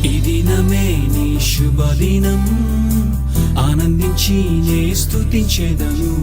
ఈ దినమే నీ శుభదినం, ఆనందించి నే స్తుతించెదను.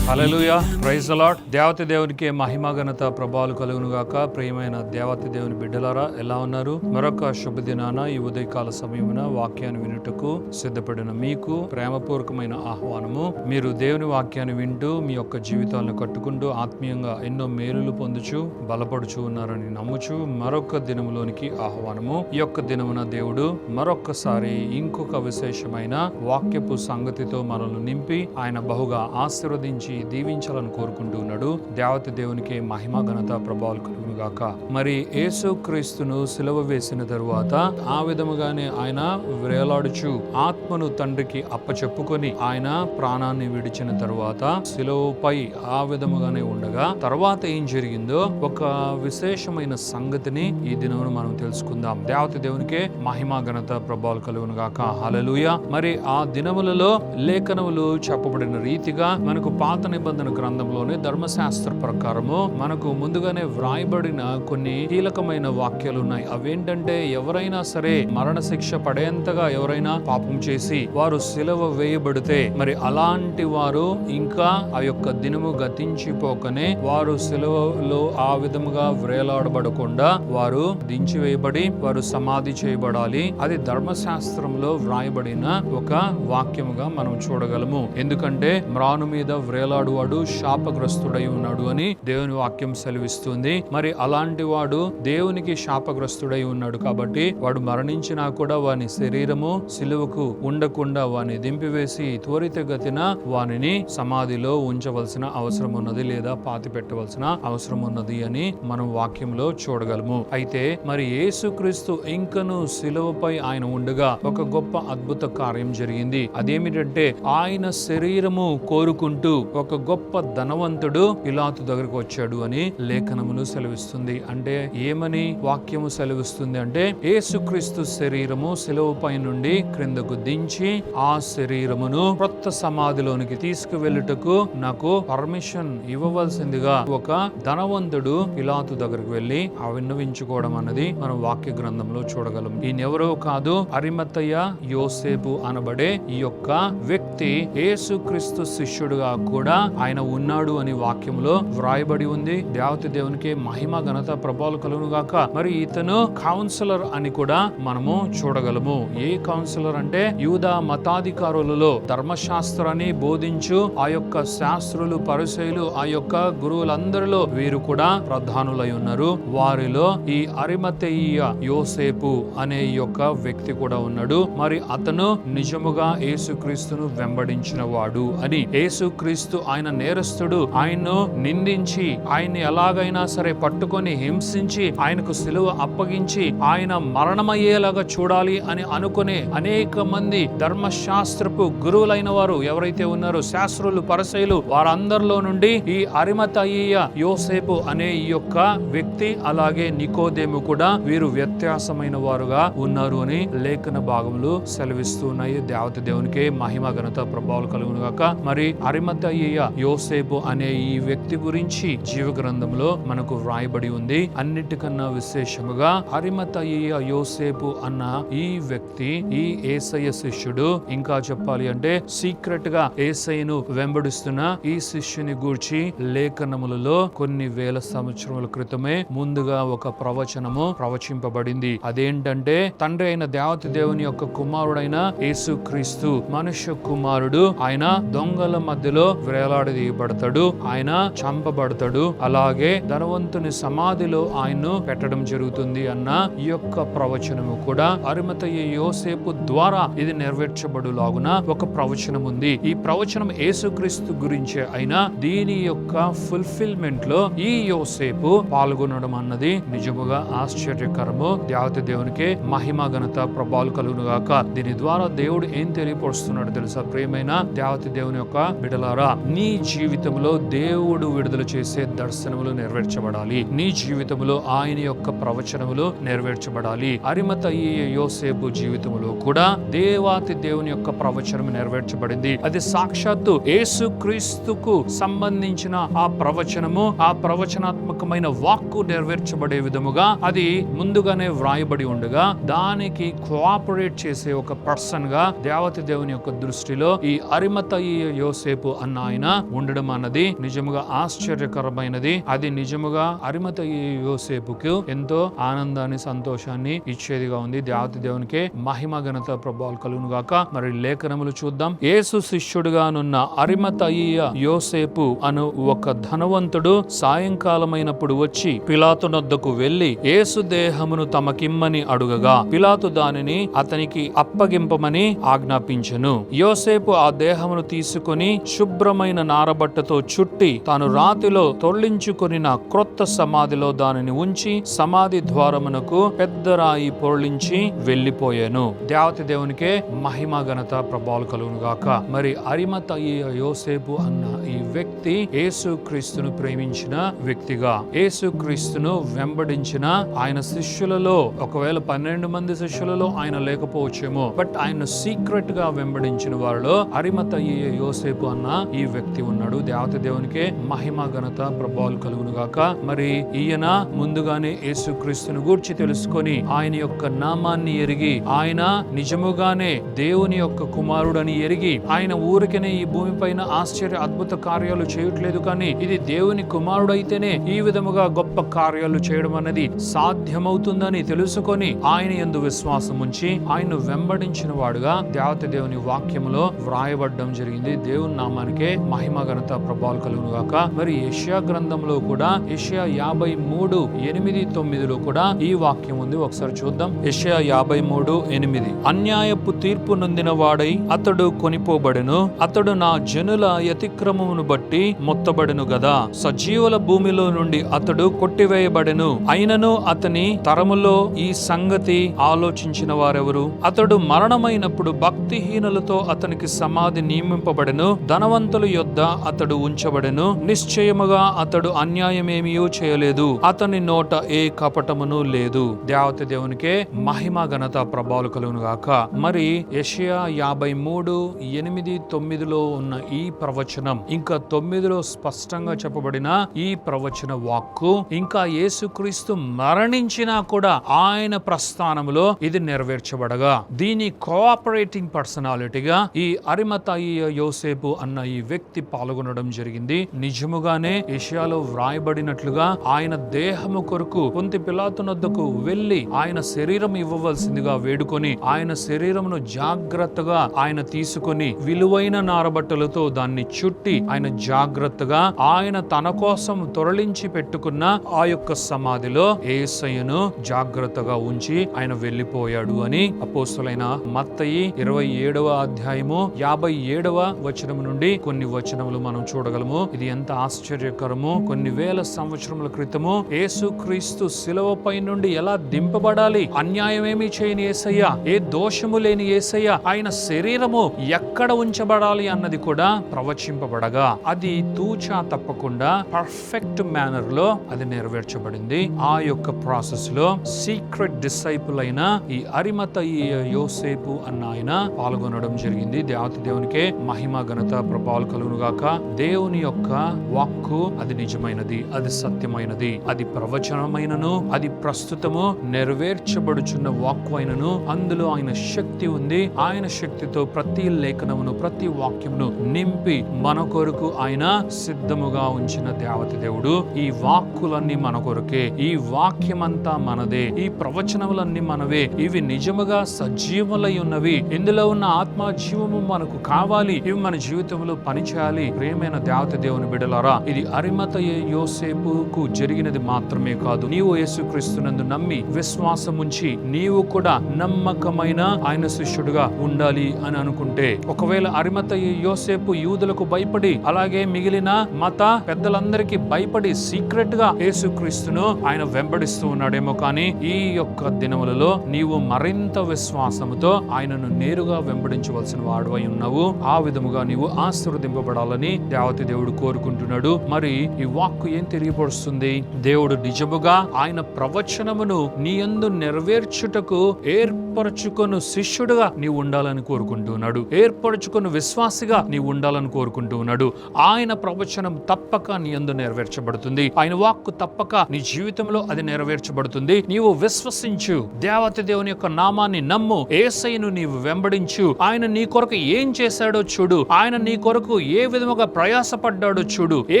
హల్లెలూయా, ప్రైజ్ ది లార్డ్. దేవత దేవునికి మహిమ ఘనత ప్రభావాలు కలుగును గాక. ప్రియమైన దేవత దేవుని బిడ్డలారా, ఎలా ఉన్నారు? మరొక శుభదినాన ఈ ఉదయకాల సమయమున వాక్యాన్ని వినుటకు సిద్ధపడిన మీకు ప్రేమపూర్వకమైన ఆహ్వానము. మీరు దేవుని వాక్యాన్ని వింటూ మీ యొక్క జీవితాలను కట్టుకుంటూ ఆత్మీయంగా ఎన్నో మేలులు పొందుచు బలపడుచు ఉన్నారని నమ్ముచు మరొక దినములోనికి ఆహ్వానము. ఈ యొక్క దినమున దేవుడు మరొక్కసారి ఇంకొక విశేషమైన వాక్యపు సంగతితో మనల్ని నింపి ఆయన బహుగా ఆశీర్వదించి దీవించాలని కోరుకుంటూ ఉన్నాడు. దేవత దేవునికి మహిమ ఘనత ప్రభావాలు కలుగును గాక. మరి యేసు క్రీస్తును సిలువ వేసిన తరువాత ఆ విధముగానే ఆయన వేలాడుచు ఆత్మను తండ్రికి అప్పచెప్పుకొని ఆయన ప్రాణాన్ని విడిచిన తరువాత సిలువపై ఆ విధముగానే ఉండగా తర్వాత ఏం జరిగిందో ఒక విశేషమైన సంగతిని ఈ దినమును మనం తెలుసుకుందాం. దేవత దేవునికే మహిమ ఘనత ప్రభావాలు కలుగును గాక. హల్లెలూయా. మరి ఆ దినములలో లేఖనములు చెప్పబడిన రీతిగా మనకు పాత నిబంధన గ్రంథంలోనే ధర్మశాస్త్ర ప్రకారము మనకు ముందుగానే వ్రాయబడిన కొన్ని కీలకమైన వాక్యాలు ఉన్నాయి. అవేంటంటే, ఎవరైనా సరే మరణ శిక్ష పడేంతగా ఎవరైనా పాపం చేసి వారు సిలువ వేయబడితే మరి అలాంటి వారు ఇంకా ఆ యొక్క దినము గతించిపోకనే వారు సిలువలో ఆ విధముగా వ్రేలాడబడకుండా వారు దించివేయబడి వారు సమాధి చేయబడాలి. అది ధర్మశాస్త్రంలో వ్రాయబడిన ఒక వాక్యముగా మనం చూడగలము. ఎందుకంటే మ్రాను మీద వ్రేలాడువాడు శాపగ్రస్తుడై ఉన్నాడు అని దేవుని వాక్యం సెలవిస్తుంది. మరి అలాంటి వాడు దేవునికి శాపగ్రస్తుడై ఉన్నాడు కాబట్టి వాడు మరణించినా కూడా వాని శరీరము సిలువకు ఉండకుండా వాని దింపివేసి త్వరితగతిన వానిని సమాధిలో ఉంచవలసిన అవసరం ఉన్నది, లేదా పాతి పెట్టవలసిన అవసరం ఉన్నది అని మనం వాక్యంలో చూడగలము. అయితే మరి యేసుక్రీస్తు ఇంకను సిలువపై ఆయన ఉండగా ఒక గొప్ప అద్భుత కార్యం జరిగింది. అదేమిటంటే, ఆయన శరీరము కోరుకుంటూ ఒక గొప్ప ధనవంతుడు పిలాతు దగ్గరకు వచ్చాడు అని లేఖనములు సెలవిస్తుంది. అంటే ఏమని వాక్యము సెలవిస్తుంది అంటే, యేసుక్రీస్తు శరీరము శిలువపై నుండి క్రిందకు దించి ఆ శరీరమును క్రొత్త సమాధిలోనికి తీసుకువెళ్ళుటకు నాకు పర్మిషన్ ఇవ్వవలసిందిగా ఒక ధనవంతుడు పిలాతు దగ్గరకు వెళ్లి విన్నవించుకోవడం అన్నది మనం వాక్య గ్రంథంలో చూడగలం. ఈయనెవరో కాదు, అరిమతయ్య యోసేపు అనబడే ఈ యొక్క వ్యక్తి యేసుక్రీస్తు శిష్యుడుగా కూడా ఆయన ఉన్నాడు అని వాక్యంలో వ్రాయబడి ఉంది. దేవత దేవునికి మహిమ ఘనత ప్రభావాలు కలుగును గాక. మరి ఇతను కౌన్సిలర్ అని కూడా మనము చూడగలము. ఏ కౌన్సిలర్ అంటే, యూదా మతాధికారులలో ధర్మశాస్త్రాన్ని బోధించు ఆ యొక్క శాస్త్రులు పరిసయ్యులు ఆ యొక్క గురువులందరిలో వీరు కూడా ప్రధానులై ఉన్నారు. వారిలో ఈ అరిమతయ్య యోసేపు అనే యొక్క వ్యక్తి కూడా ఉన్నాడు. మరి అతను నిజముగా యేసుక్రీస్తును వెంబడించిన వాడు అని, యేసుక్రీస్తు ఆయన నేరస్తుడు, ఆయన్ను నిందించి ఆయన్ని ఎలాగైనా సరే పట్టుకొని హింసించి ఆయనకు సిలువ అప్పగించి ఆయన మరణమయ్యేలాగా చూడాలి అని అనుకునే అనేక మంది ధర్మశాస్త్రపు గురువులైన వారు ఎవరైతే ఉన్నారో, శాస్త్రులు పరిసయ్యులు, వారందరిలో నుండి ఈ అరిమతయ్య యోసేపు అనే ఈ యొక్క వ్యక్తి అలాగే నికోదేము కూడా వీరు వ్యత్యాసమైన వారుగా ఉన్నారు అని లేఖన భాగములు సెలవిస్తున్నాయి. దేవత దేవునికే మహిమ ఘనత ప్రభావాలు కలుగును గాక. మరి అరిమతయ్య యోసేపు అనే ఈ వ్యక్తి గురించి జీవ గ్రంథంలో మనకు వ్రాయబడి ఉంది. అన్నిటికన్నా విశేషముగా అరిమతయ్య యోసేపు అన్న ఈ వ్యక్తి ఈ యేసయ్య శిష్యుడు. ఇంకా చెప్పాలి అంటే, సీక్రెట్ గా యేసయ్యను వెంబడిస్తున్న ఈ శిష్యుని గూర్చి లేఖనములలో కొన్ని వేల సంవత్సరముల క్రితమే ముందుగా ఒక ప్రవచనము ప్రవచింపబడింది. అదేంటంటే, తండ్రి అయిన దేవత దేవుని యొక్క కుమారుడైన యేసుక్రీస్తు మనుష్య కుమారుడు ఆయన దొంగల మధ్యలో వేలాడదీయబడతాడు, ఆయన చంపబడతాడు, అలాగే ధనవంతుని సమాధిలో ఆయన్ను పెట్టడం జరుగుతుంది అన్న ఈ యొక్క ప్రవచనము కూడా అరిమతయ్య యోసేపు ద్వారా ఇది నెరవేర్చబడులాగున ఒక ప్రవచనం ఉంది. ఈ ప్రవచనం యేసుక్రీస్తు గురించే అయినా దీని యొక్క ఫుల్ఫిల్మెంట్ లో ఈ యోసేపు పాల్గొనడం అన్నది నిజముగా ఆశ్చర్యకరము. దేవత దేవునికి మహిమ ఘనత ప్రభావాలు కలుగును గాక. దీని ద్వారా దేవుడు ఏం తెలియపరుస్తున్నాడు తెలుసా? ప్రియమైన దేవత దేవుని యొక్క బిడలారా, నీ జీవితంలో దేవుడు విడుదల చేసే దర్శనములు నెరవేర్చబడాలి. నీ జీవితంలో ఆయన యొక్క ప్రవచనములు నెరవేర్చబడాలి. అరిమతయి యోసేపు జీవితంలో కూడా దేవాతి దేవుని యొక్క ప్రవచనం నెరవేర్చబడింది. అది సాక్షాత్తు యేసు క్రీస్తుకు సంబంధించిన ఆ ప్రవచనము, ఆ ప్రవచనాత్మకమైన వాక్కు నెరవేర్చబడే విధముగా అది ముందుగానే వ్రాయబడి ఉండగా దానికి కోఆపరేట్ చేసే ఒక పర్సన్ గా దేవతి దేవుని యొక్క దృష్టిలో ఈ అరిమతయి యోసేపు అన్న ఆయన ఉండడం అన్నది నిజముగా ఆశ్చర్యకరమైనది. అది నిజముగా అరిమతయి యోసేపుకు ఎంతో ఆనందాన్ని, సంతోషాన్ని ఇచ్చేదిగా ఉంది. దేవతి దేవునికే మహిమ, ఘనత, ప్రభావాలు కలుగును గాక. మరి లేఖనములు చూద్దాం. యేసు శిష్యుడుగానున్న అరిమతయి యోసేపు అను ఒక ధనవంతుడు సాయంకాలమైనప్పుడు వచ్చి పిలాతు నొద్దకు వెళ్లి యేసు దేహమును తమకిమ్మని అడుగగా పిలాతు దానిని అతనికి అప్పగింపమని ఆజ్ఞాపించెను. యోసేపు ఆ దేహమును తీసుకుని శుభ్రమైన నారబట్టతో చుట్టి తాను రాతిలో తొర్లించుకొనిన క్రొత్త సమాధిలో దానిని ఉంచి సమాధి ద్వారమునకు పెద్ద రాయి పొర్లించి వెళ్లిపోయాను. దేవతి దేవునికే మహిమ, ఘనత, ప్రభావాలు కలుగును గాక. మరి అరిమతయి యోసేపు అన్న ఈ వ్యక్తి యేసు క్రీస్తును ప్రేమించిన వ్యక్తిగా, యేసు క్రీస్తును వెంబడించిన ఆయన శిష్యులలో, ఒకవేళ 12 మంది శిష్యులలో ఆయన లేకపోవచ్చేమో, బట్ ఆయన సీక్రెట్ గా వెంబడించిన వారిలో అరిమతయి యోసేపు అన్న ఈ వ్యక్తి ఉన్నాడు. దేవత దేవునికే మహిమ, ఘనత, ప్రభావాలు కలుగును గాక. మరి ఈయన ముందుగానే యేసు క్రీస్తును గూర్చి తెలుసుకొని ఆయన యొక్క నామాన్ని ఎరిగి, ఆయన నిజముగానే దేవుని యొక్క కుమారుడని ఎరిగి, ఆయన ఊరికనే ఈ భూమి పైన ఆశ్చర్య అద్భుత కార్యాలు చేయట్లేదు, కానీ ఇది దేవుని కుమారుడైతేనే ఈ విధముగా గొప్ప కార్యాలు చేయడం అనేది సాధ్యమవుతుందని తెలుసుకొని ఆయన యందు విశ్వాసం ఉంచి ఆయన వెంబడించిన వాడుగా దేవత దేవుని వాక్యములో వ్రాయబడ్డం జరిగింది. దేవుని నామానికే మహిమ, ఘనత, ప్రభావాలు కలుగును గాక. మరి యెషయా గ్రంథంలో కూడా యెషయా 53:8-9 కూడా ఈ వాక్యం ఉంది. ఒకసారి చూద్దాం. యెషయా 53:8 అన్యాయపు తీర్పు నొందిన వాడై అతడు కొనిపోబడెను, అతడు నా జనుల అతిక్రమమును బట్టి మొత్తబడెను గదా. సజీవుల భూమిలో నుండి అతడు కొట్టివేయబడెను, అయినను అతని తరములో ఈ సంగతి ఆలోచించిన వారెవరు? అతడు మరణమైనప్పుడు భక్తిహీనులతో అతనికి సమాధి నియమింపబడెను, ధనవంతుల యొద్ద అతడు ఉంచబడెను. నిశ్చయముగా అతడు అన్యాయమేమీ చేయలేదు, అతని నోట ఏ కపటమును లేదు. దేవత దేవునికే మహిమ, ఘనత, ప్రభావాలు కలుగును గాక. మరి యెషయా 53:8-9 ఉన్న ఈ ప్రవచనం, ఇంకా 9 స్పష్టంగా చెప్పబడిన ఈ ప్రవచన వాక్కు, ఇంకా యేసుక్రీస్తు మరణించినా కూడా ఆయన ప్రస్థానములో ఇది నెరవేర్చబడగా దీని కోఆపరేటింగ్ పర్సనాలిటీగా ఈ అరిమతయి యోసేపు అన్న ఈ వ్యక్తి పాల్గొనడం జరిగింది. నిజముగానే యెషయాలో వ్రాయబడినట్లుగా ఆయన దేహము కొరకు పొంతి పిలాతు నొద్దకు వెళ్లి ఆయన శరీరం ఇవ్వవలసిందిగా వేడుకొని ఆయన శరీరమును జాగ్రత్తగా ఆయన తీసుకొని విలువైన నారబట్టలతో దాన్ని చుట్టి ఆయన జాగ్రత్తగా ఆయన తన కోసం తొరలించి పెట్టుకున్న ఆ యొక్క సమాధిలో యేసయ్యను జాగ్రత్తగా ఉంచి ఆయన వెళ్లిపోయాడు అని అపోస్తలుడైన మత్తయి 27వ అధ్యాయము 57వ వచనం నుండి కొన్ని వచనములు మనం చూడగలము. ఇది ఎంత ఆశ్చర్యకరము. కొన్ని వేల సంవత్సరముల క్రితము యేసుక్రీస్తు శిలువపై నుండి ఎలా దింపబడాలి, అన్యాయమేమీ చేయని యేసయ్య, ఏ దోషము లేని యేసయ్య ఆయన శరీరము ఎక్కడ ఉంచబడాలి అన్నది కూడా ప్రవచింపబడగా అది తూచా తప్పకుండా పర్ఫెక్ట్ మేనర్ లో అది నెరవేర్చబడింది. ఆ యొక్క ప్రాసెస్ లో సీక్రెట్ డిసైపుల్ అయిన ఈ అరిమతయి యోసేపు అన్న ఆయన పాల్గొనడం జరిగింది. దేవత దేవునికే మహిమ, ఘనత, ప్రభావాలు కలుగును గాక. దేవుని యొక్క వాక్కు అది నిజమైనది, అది సత్యమైనది, అది ప్రవచనమైనను అది ప్రస్తుతము నెరవేర్చబడుచున్న వాక్కు అయినను అందులో ఆయన శక్తి ఉంది. ఆయన శక్తితో ప్రతి లేఖనమును, ప్రతి వాక్యమును నింపి మన కొరకు ఆయన సిద్ధముగా ఉంచిన దేవత దేవుడు. ఈ వాక్కులన్నీ మన కొరకే, ఈ వాక్యమంతా మనదే, ఈ ప్రవచనములన్నీ మనవే. ఇవి నిజముగా సజీవులై ఉన్నవి. ఇందులో ఉన్న ఆత్మ జీవము మనకు కావాలి. ఇవి మన జీవితంలో పనిచేయాలి. ప్రియమైన దేవత దేవుని బిడ్డలారా, ఇది అరిమతయి యోసేపుకు జరిగినది మాత్రమే కాదు. నీవు యేసుక్రీస్తునందు నమ్మి విశ్వాసం ఉంచి నీవు కూడా నమ్మకమైన ఆయన శిష్యుడుగా ఉండాలి అని అనుకుంటే, ఒకవేళ అరిమతయి యోసేపు యూదులకు భయపడి అలాగే అలాగే మిగిలిన మత పెద్దలందరికీ భయపడి సీక్రెట్ గా యేసుక్రీస్తును ఆయన వెంబడిస్తూ ఉన్నాడేమో, కానీ ఈ యొక్క దినములలో నీవు మరింత విశ్వాసముతో ఆయనను నేరుగా వెంబడించవలసిన వాడువై ఉన్నావు. ఆ విధముగా నీవు ఆశీర్వదింపబడాలని దేవతి దేవుడు కోరుకుంటున్నాడు. మరి ఈ వాక్కు ఏం తెలియపరుస్తుంది? దేవుడు నిజముగా ఆయన ప్రవచనమును నీ యందు నెరవేర్చుటకు ఏర్పరచుకొను శిష్యుడుగా నీవు ఉండాలని కోరుకుంటున్నాడు. ఏర్పరచుకొను విశ్వాసిగా నీవు ఉండాలని కోరుకుంటూ ఉన్నాడు. ఆయన ప్రవచనం తప్పక నీ యందు నెరవేర్చబడుతుంది. ఆయన వాక్కు తప్పక నీ జీవితంలో అది నెరవేర్చబడుతుంది. నీవు విశ్వసించు, దేవతి దేవుని యొక్క నామాన్ని నమ్ము, యేసయ్యను నీవు వెంబడించు. ఆయన నీ కొరకు ఏం చేశాడో చూడు. ఆయన నీ కొరకు ఏ విధముగా ప్రయాసపడ్డాడో చూడు. ఏ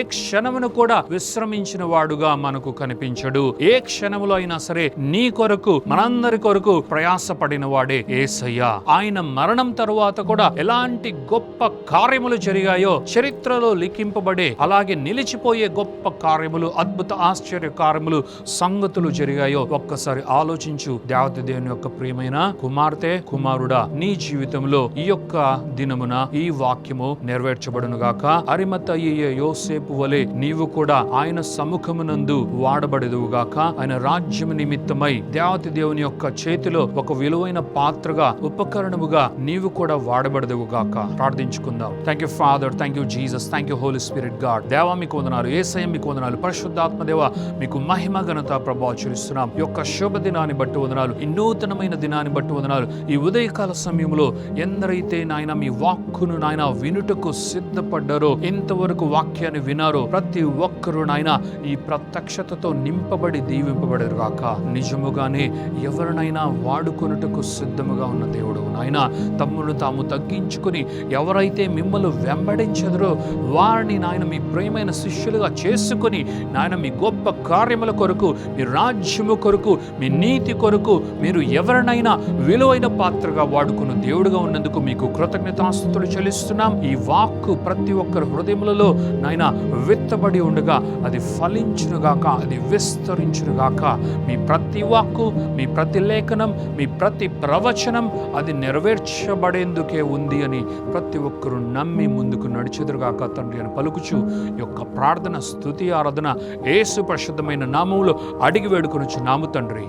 క్షణమును కూడా విశ్రమించిన వాడుగా మనకు కనిపించడు. ఏ క్షణములో అయినా సరే నీ కొరకు, మనందరి కొరకు ప్రయాసపడిన వాడే యేసయ్య. ఆయన మరణం తరువాత కూడా ఎలాంటి గొప్ప కార్యములు జరిగాయో, చరిత్రలో లిఖింపబడే అలాగే నిలిచిపోయే గొప్ప కార్యములు, అద్భుత ఆశ్చర్య కార్యములు, సంగతులు జరిగాయో ఒక్కసారి ఆలోచించు. దేవతి దేవుని యొక్క ప్రియమైన కుమార్తె, కుమారుడా, నీ జీవితంలో ఈ యొక్క దినమున ఈ వాక్యము నెరవేర్చబడును గాక. అరిమతయ్య యోసేపు వలె నీవు కూడా ఆయన సముఖమునందు వాడబడెదువు గాక. ఆయన రాజ్యము నిమిత్తమై దేవతి దేవుని యొక్క చేతిలో ఒక విలువైన పాత్రగా, ఉపకరణముగా నీవు కూడా వాడబడదువు గాక. ప్రార్థించుకుందాం. Thank you Father, thank you Jesus, thank you Holy Spirit God. దేవా మీకు వందనాలు, యేసయ్య మీకు వందనాలు, పరిశుద్ధాత్మ దేవ మీకు మహిమ ఘనత ప్రభావం చెల్లిస్తున్నాం. ఈ యొక్క శుభ దినాన్ని బట్టి వందనాలు, ఈ నూతనమైన దినాన్ని బట్టి వందనాలు. ఈ ఉదయకాల సమయంలో ఎందరైతే నాయన మీ వాక్కును నాయన వినుటకు సిద్ధపడ్డారో, ఇంతవరకు వాక్యాన్ని వినారో, ప్రతి ఒక్కరూ నాయన ఈ ప్రత్యక్షతతో నింపబడి దీవింపబడరు గాక. నిజముగానే ఎవరినైనా వాడుకొనుటకు సిద్ధముగా ఉన్న దేవుడు నాయన, తమ్మును తాము తగ్గించుకుని ఎవరైతే మిమ్మల్ని వెంబడించదరో వారిని నాయన మీ ప్రియమైన శిష్యులుగా చేసుకుని నాయన మీ గొప్ప కార్యముల కొరకు, మీ రాజ్యము కొరకు, మీ నీతి కొరకు మీరు ఎవరినైనా విలువైన పాత్రగా వాడుకున్న దేవుడుగా ఉన్నందుకు మీకు కృతజ్ఞతాస్తుతులు చెల్లిస్తున్నాం. ఈ వాక్కు ప్రతి ఒక్కరి హృదయములలో నాయన విత్తబడి ఉండగా అది ఫలించునుగాక, అది విస్తరించునుగాక. మీ ప్రతి వాక్కు, మీ ప్రతి లేఖనం, మీ ప్రతి ప్రవచనం అది నెరవేర్చబడేందుకే ఉంది అని ప్రతి ఒక్కరూ నమ్మి ముందుకు నడిచెదురుగాక తండ్రి అని పలుకుచు యొక్క ప్రార్థన, స్తుతి, ఆరాధన యేసు పరిశుద్ధమైన నామములో అడిగి వేడుకొనుచు నాము తండ్రి.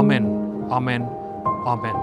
Amen, amen, amen.